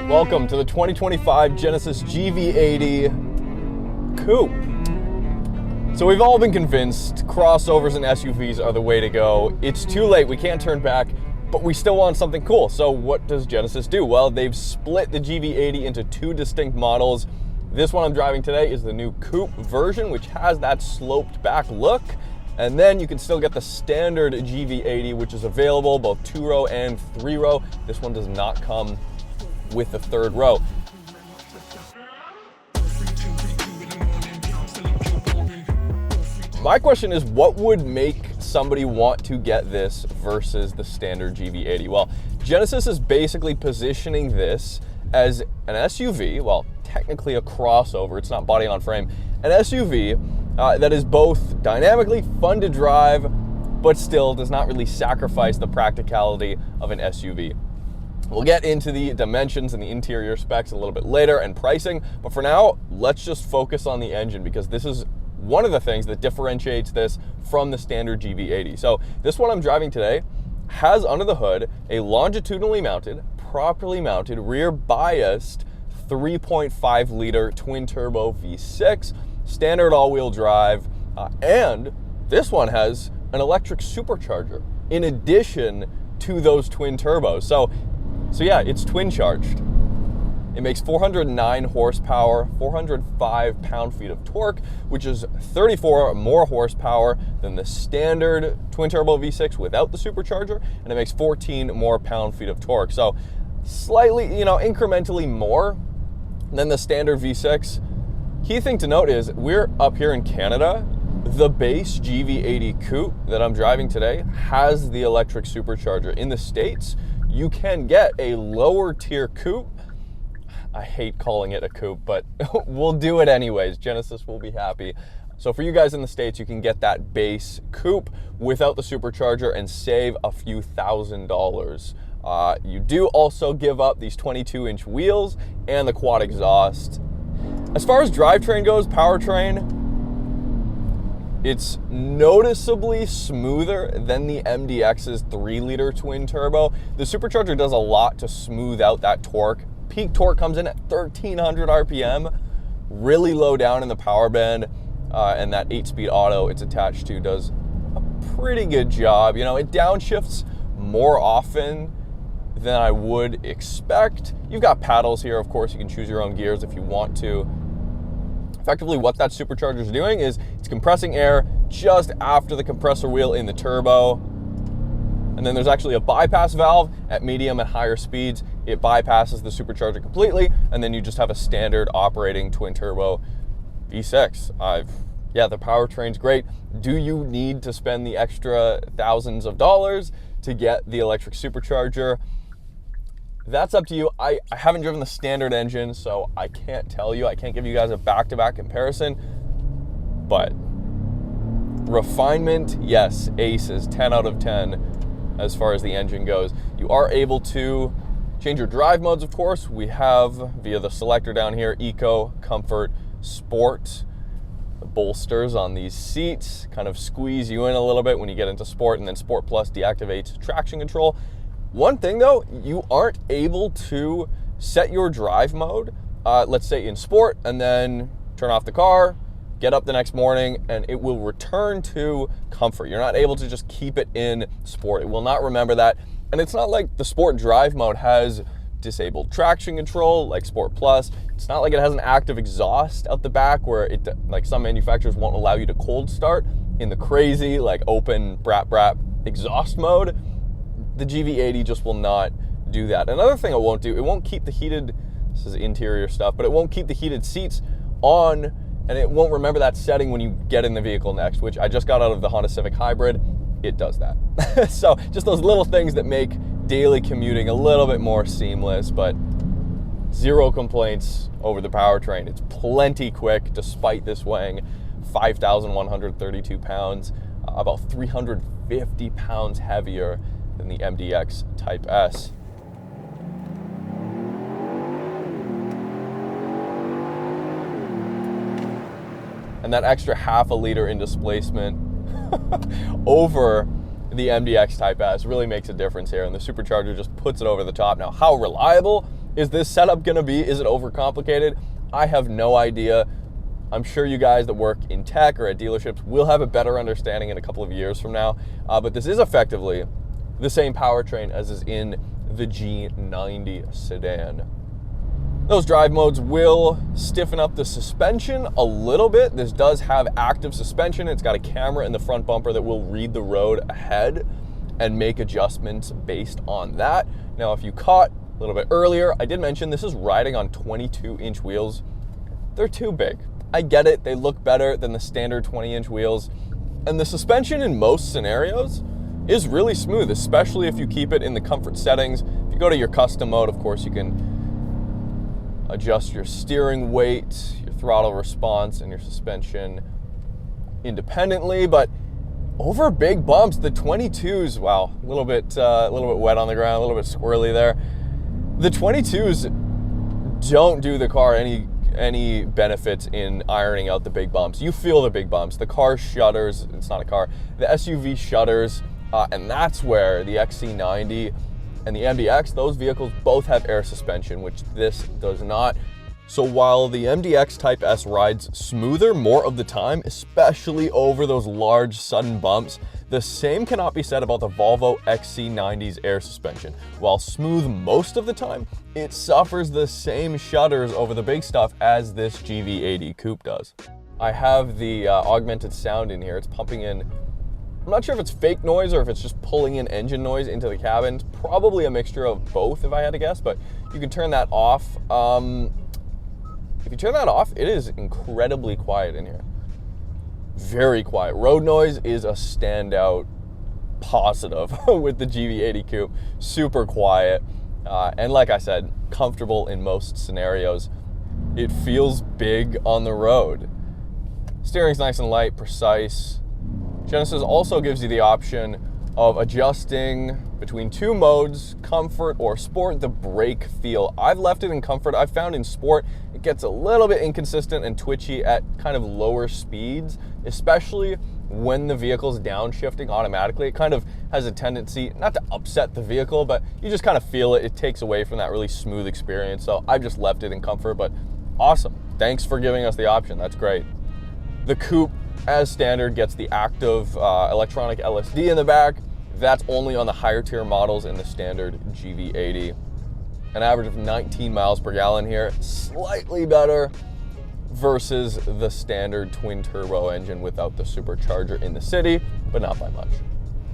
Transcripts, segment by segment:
Welcome to the 2025 Genesis GV80 Coupe. So we've all been convinced crossovers and SUVs are the way to go. It's too late, we can't turn back, but we still want something cool. So what does Genesis do? Well, they've split the GV80 into two distinct models. This one I'm driving today is the new Coupe version, which has that sloped back look. And then you can still get the standard GV80, which is available both 2-row and 3-row. This one does not come with the third row. My question is, what would make somebody want to get this versus the standard GV80? Well, Genesis is basically positioning this as an SUV, well, technically a crossover, it's not body on frame, an SUV that is both dynamically fun to drive, but still does not really sacrifice the practicality of an SUV. We'll get into the dimensions and the interior specs a little bit later and pricing, but for now, let's just focus on the engine because this is one of the things that differentiates this from the standard GV80. So this one I'm driving today has under the hood a longitudinally mounted, properly mounted, rear biased 3.5 liter twin turbo V6, standard all-wheel drive, and this one has an electric supercharger in addition to those twin turbos. So yeah, it's twin charged. It makes 409 horsepower, 405 pound-feet of torque, which is 34 more horsepower than the standard twin turbo V6 without the supercharger, and it makes 14 more pound-feet of torque. So slightly, incrementally more than the standard V6. Key thing to note is we're up here in Canada. The base GV80 Coupe that I'm driving today has the electric supercharger. In the States, you can get a lower tier coupe. I hate calling it a coupe, but we'll do it anyways. Genesis will be happy. So for you guys in the States, you can get that base coupe without the supercharger and save a few $1,000s. You do also give up these 22-inch wheels and the quad exhaust. As far as drivetrain goes, powertrain, it's noticeably smoother than the MDX's 3-liter twin turbo. The supercharger does a lot to smooth out that torque. Peak torque comes in at 1,300 RPM, really low down in the power band, and that 8-speed auto it's attached to does a pretty good job. It downshifts more often than I would expect. You've got paddles here, of course, you can choose your own gears if you want to. Effectively, what that supercharger is doing is it's compressing air just after the compressor wheel in the turbo. And then there's actually a bypass valve at medium and higher speeds. It bypasses the supercharger completely, and then you just have a standard operating twin turbo V6. The powertrain's great. Do you need to spend the extra thousands of dollars to get the electric supercharger? That's up to you. I haven't driven the standard engine, so I can't tell you. I can't give you guys a back-to-back comparison, but refinement, yes, Ace is 10 out of 10 as far as the engine goes. You are able to change your drive modes, of course. We have, via the selector down here, Eco, Comfort, Sport. The bolsters on these seats kind of squeeze you in a little bit when you get into Sport, and then Sport Plus deactivates traction control. One thing though, you aren't able to set your drive mode, let's say in Sport, and then turn off the car, get up the next morning, and it will return to Comfort. You're not able to just keep it in Sport. It will not remember that. And it's not like the Sport drive mode has disabled traction control like Sport Plus. It's not like it has an active exhaust out the back where it, like some manufacturers won't allow you to cold start in the crazy like open brat exhaust mode. The GV80 just will not do that. Another thing it won't do, it won't keep the heated, this is interior stuff, but it won't keep the heated seats on, and it won't remember that setting when you get in the vehicle next, which I just got out of the Honda Civic Hybrid. It does that. So just those little things that make daily commuting a little bit more seamless, but zero complaints over the powertrain. It's plenty quick despite this weighing 5,132 pounds, about 350 pounds heavier than the MDX Type S. And that extra half a liter in displacement over the MDX Type S really makes a difference here, and the supercharger just puts it over the top. Now, how reliable Is this setup gonna be, is it overcomplicated? I have no idea. I'm sure you guys that work in tech or at dealerships will have a better understanding in a couple of years from now, but this is effectively the same powertrain as is in the G90 sedan. Those drive modes will stiffen up the suspension a little bit. This does have active suspension. It's got a camera in the front bumper that will read the road ahead and make adjustments based on that. Now, if you caught a little bit earlier, I did mention this is riding on 22-inch wheels. They're too big. I get it, they look better than the standard 20-inch wheels. And the suspension in most scenarios is really smooth, especially if you keep it in the comfort settings. If you go to your custom mode, of course, you can adjust your steering weight, your throttle response, and your suspension independently. But over big bumps, the 22s, wow, a little bit wet on the ground, a little bit squirrely there. The 22s don't do the car any benefits in ironing out the big bumps. You feel the big bumps. The car shudders, it's not a car, the SUV shudders, and that's where the XC90 and the MDX, those vehicles both have air suspension, which this does not. So while the MDX Type S rides smoother more of the time, especially over those large sudden bumps, the same cannot be said about the Volvo XC90's air suspension. While smooth most of the time, it suffers the same shudders over the big stuff as this GV80 Coupe does. I have the augmented sound in here. It's pumping in, I'm not sure if it's fake noise or if it's just pulling in engine noise into the cabin. It's probably a mixture of both if I had to guess, but you can turn that off. If you turn that off, it is incredibly quiet in here. Very quiet. Road noise is a standout positive with the GV80 Coupe. Super quiet. And like I said, comfortable in most scenarios. It feels big on the road. Steering's nice and light, precise. Genesis also gives you the option of adjusting between two modes, comfort or sport, the brake feel. I've left it in comfort. I've found in sport, it gets a little bit inconsistent and twitchy at kind of lower speeds, especially when the vehicle's downshifting automatically. It kind of has a tendency, not to upset the vehicle, but you just kind of feel it. It takes away from that really smooth experience. So I've just left it in comfort, but awesome. Thanks for giving us the option. That's great. The Coupe, as standard, gets the active electronic LSD in the back. That's only on the higher tier models in the standard GV80. An average of 19 miles per gallon here, slightly better versus the standard twin turbo engine without the supercharger in the city, but not by much.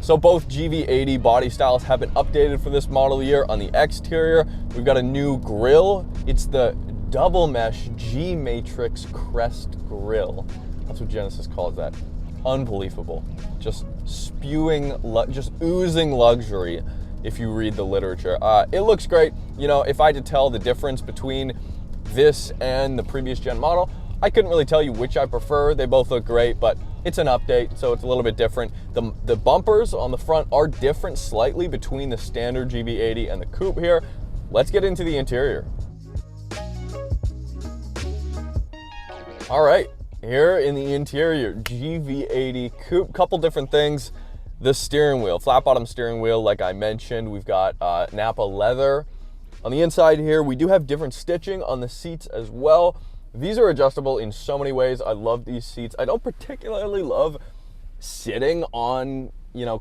So both GV80 body styles have been updated for this model year. On the exterior, we've got a new grille. It's the double mesh G-Matrix crest grille. That's what Genesis calls that. Unbelievable. Just just oozing luxury if you read the literature. It looks great. You know, if I had to tell the difference between this and the previous gen model, I couldn't really tell you which I prefer. They both look great, but it's an update, so it's a little bit different. The bumpers on the front are different slightly between the standard GV80 and the Coupe here. Let's get into the interior. All right. Here in the interior, GV80 Coupe, couple different things. The steering wheel, flat bottom steering wheel, like I mentioned, we've got Napa leather. On the inside here, we do have different stitching on the seats as well. These are adjustable in so many ways. I love these seats. I don't particularly love sitting on,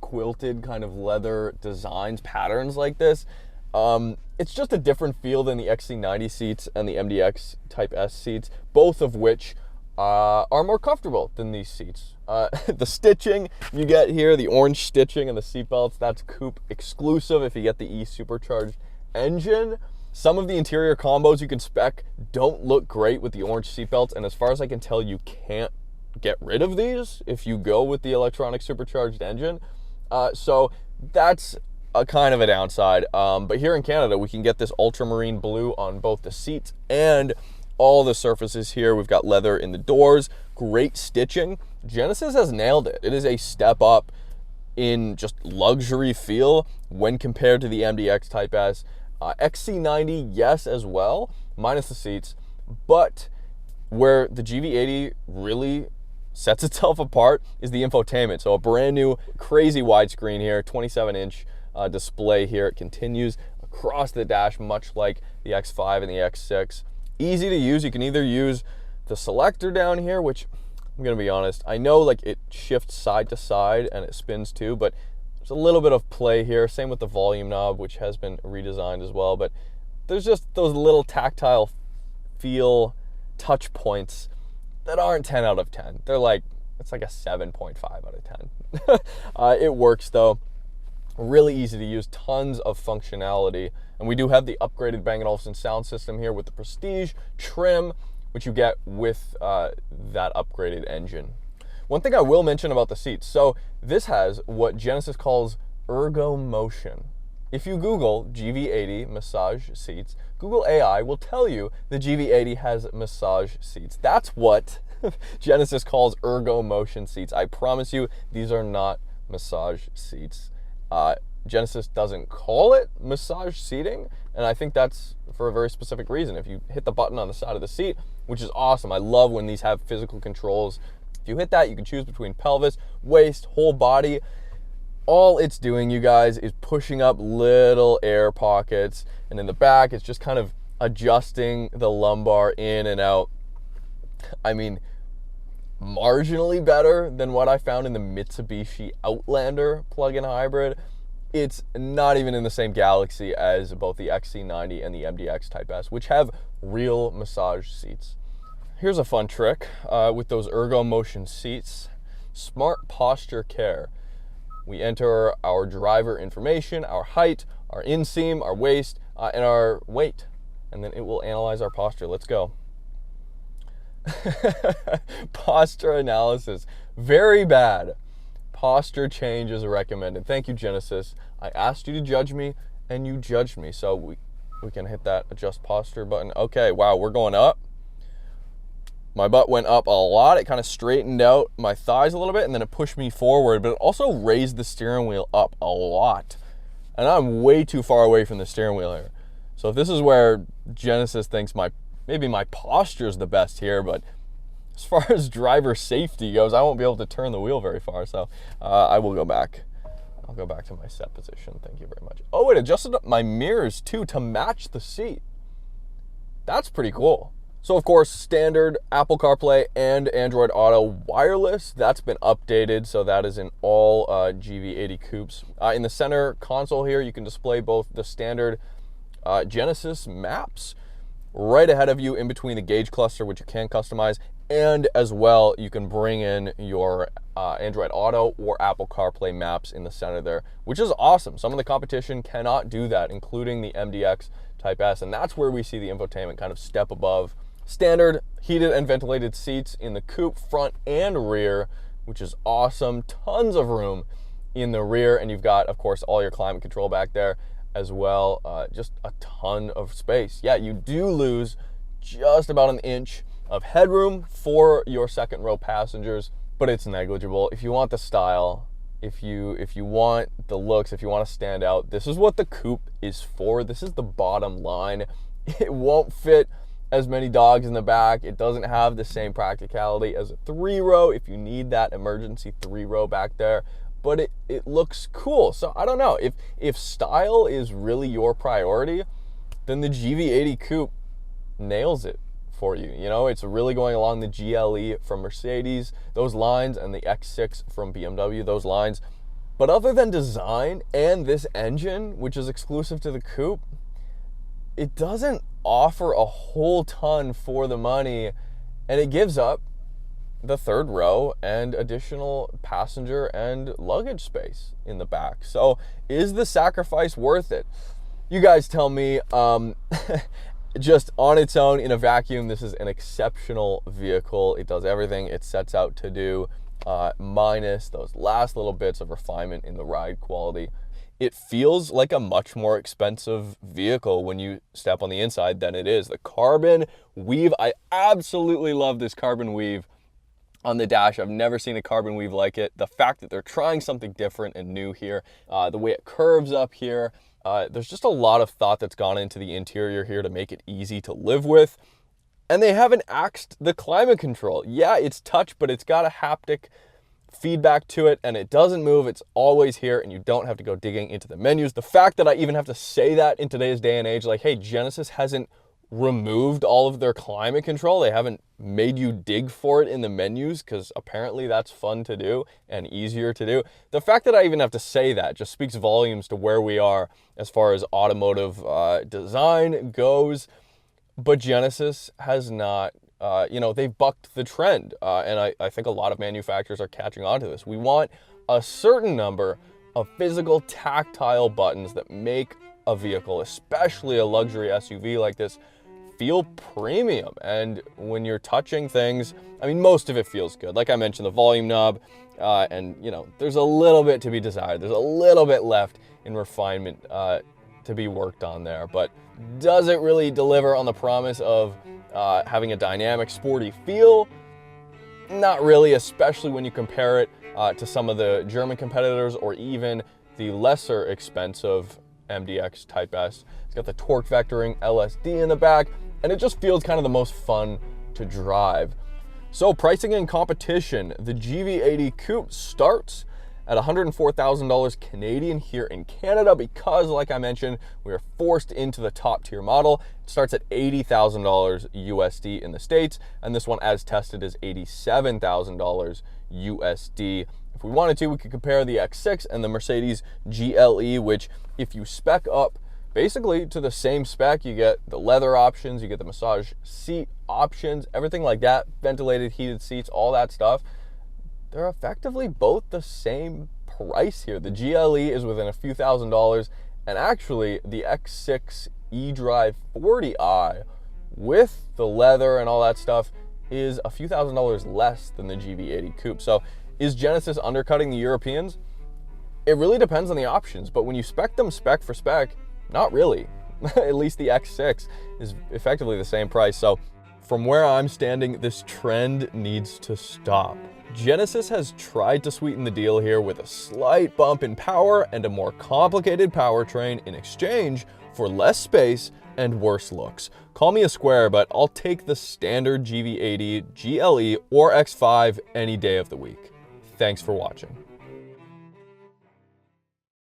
quilted kind of leather designs, patterns like this. It's just a different feel than the XC90 seats and the MDX Type S seats, both of which are more comfortable than these seats. The stitching you get here, the orange stitching and the seat belts, that's Coupe exclusive if you get the E-supercharged engine. Some of the interior combos you can spec don't look great with the orange seat belts, and as far as I can tell, you can't get rid of these if you go with the electronic supercharged engine. So that's a kind of a downside. But here in Canada, we can get this ultramarine blue on both the seats and all the surfaces here. We've got leather in the doors, great stitching. Genesis has nailed it. It is a step up in just luxury feel when compared to the MDX Type S. XC90, yes, as well, minus the seats. But where the GV80 really sets itself apart is the infotainment. So a brand new crazy widescreen here, 27-inch display here. It continues across the dash, much like the X5 and the X6. Easy to use. You can either use the selector down here, which I'm gonna be honest, I know like it shifts side to side and it spins too, but there's a little bit of play here. Same with the volume knob, which has been redesigned as well, but there's just those little tactile feel touch points that aren't 10 out of 10. They're like, it's like a 7.5 out of 10. It works though. Really easy to use, tons of functionality. And we do have the upgraded Bang & Olufsen sound system here with the Prestige trim, which you get with that upgraded engine. One thing I will mention about the seats. So this has what Genesis calls ergo motion. If you Google GV80 massage seats, Google AI will tell you the GV80 has massage seats. That's what Genesis calls ergo motion seats. I promise you, these are not massage seats. Genesis doesn't call it massage seating, and I think that's for a very specific reason. If you hit the button on the side of the seat, which is awesome, I love when these have physical controls. If you hit that, you can choose between pelvis, waist, whole body. All it's doing, you guys, is pushing up little air pockets, and in the back, it's just kind of adjusting the lumbar in and out. I mean, marginally better than what I found in the Mitsubishi Outlander plug-in hybrid. It's not even in the same galaxy as both the XC90 and the MDX Type S, which have real massage seats. Here's a fun trick with those ergo motion seats. Smart posture care. We enter our driver information, our height, our inseam, our waist, and our weight, and then it will analyze our posture. Let's go. Posture analysis, very bad. Posture change is recommended. Thank you, Genesis. I asked you to judge me, and you judged me. So we can hit that adjust posture button. Okay, wow, we're going up. My butt went up a lot. It kind of straightened out my thighs a little bit, and then it pushed me forward, but it also raised the steering wheel up a lot. And I'm way too far away from the steering wheel here. So if this is where Genesis thinks maybe my posture is the best here, but as far as driver safety goes, I won't be able to turn the wheel very far, so I will go back. I'll go back to my set position. Thank you very much. Oh, it adjusted up my mirrors too to match the seat. That's pretty cool. So of course, standard Apple CarPlay and Android Auto wireless, that's been updated, so that is in all GV80 coupes. In the center console here, you can display both the standard Genesis maps right ahead of you in between the gauge cluster, which you can customize, and as well, you can bring in your Android Auto or Apple CarPlay maps in the center there, which is awesome. Some of the competition cannot do that, including the MDX Type S, and that's where we see the infotainment kind of step above. Standard heated and ventilated seats in the coupe, front and rear, which is awesome. Tons of room in the rear, and you've got, of course, all your climate control back there as well. Just a ton of space. Yeah, you do lose just about an inch of headroom for your second row passengers, but it's negligible. If you want the style, if you want the looks, if you want to stand out, this is what the coupe is for. This is the bottom line. It won't fit as many dogs in the back. It doesn't have the same practicality as a 3-row if you need that emergency 3-row back there, but it looks cool. So I don't know, if style is really your priority, then the GV80 Coupe nails it for you. You know, it's really going along the GLE from Mercedes, those lines, and the X6 from BMW, those lines. But other than design and this engine, which is exclusive to the coupe, it doesn't offer a whole ton for the money, and it gives up the third row and additional passenger and luggage space in the back. So is the sacrifice worth it? You guys tell me. Just on its own, in a vacuum, this is an exceptional vehicle. It does everything it sets out to do, minus those last little bits of refinement in the ride quality. It feels like a much more expensive vehicle when you step on the inside than it is. The carbon weave, I absolutely love this carbon weave on the dash. I've never seen a carbon weave like it. The fact that they're trying something different and new here, the way it curves up here, there's just a lot of thought that's gone into the interior here to make it easy to live with. And they haven't axed the climate control. Yeah, it's touch, but it's got a haptic feedback to it and it doesn't move. It's always here and you don't have to go digging into the menus. The fact that I even have to say that in today's day and age, like, hey, Genesis hasn't removed all of their climate control. They haven't made you dig for it in the menus, because apparently that's fun to do and easier to do. The fact that I even have to say that just speaks volumes to where we are as far as automotive design goes. But Genesis has not, they've bucked the trend. And I think a lot of manufacturers are catching on to this. We want a certain number of physical tactile buttons that make a vehicle, especially a luxury SUV like this, feel premium. And when you're touching things, I mean, most of it feels good. Like I mentioned, the volume knob, and there's a little bit to be desired. There's a little bit left in refinement to be worked on there, but does it really deliver on the promise of having a dynamic, sporty feel? Not really, especially when you compare it to some of the German competitors or even the lesser expensive MDX Type S. It's got the torque vectoring LSD in the back, and it just feels kind of the most fun to drive. So pricing and competition, the GV80 Coupe starts at $104,000 Canadian here in Canada because, like I mentioned, we are forced into the top tier model. It starts at $80,000 USD in the States, and this one as tested is $87,000 USD. If we wanted to, we could compare the X6 and the Mercedes GLE, which if you spec up basically to the same spec, you get the leather options, you get the massage seat options, everything like that, ventilated, heated seats, all that stuff. They're effectively both the same price here. The GLE is within a few $1,000s, and actually the X6 eDrive 40i with the leather and all that stuff is a few $1,000s less than the GV80 Coupe. So is Genesis undercutting the Europeans? It really depends on the options, but when you spec them spec for spec, not really. At least the X6 is effectively the same price. So from where I'm standing, this trend needs to stop. Genesis has tried to sweeten the deal here with a slight bump in power and a more complicated powertrain in exchange for less space and worse looks. Call me a square, but I'll take the standard GV80, GLE, or X5 any day of the week. Thanks for watching.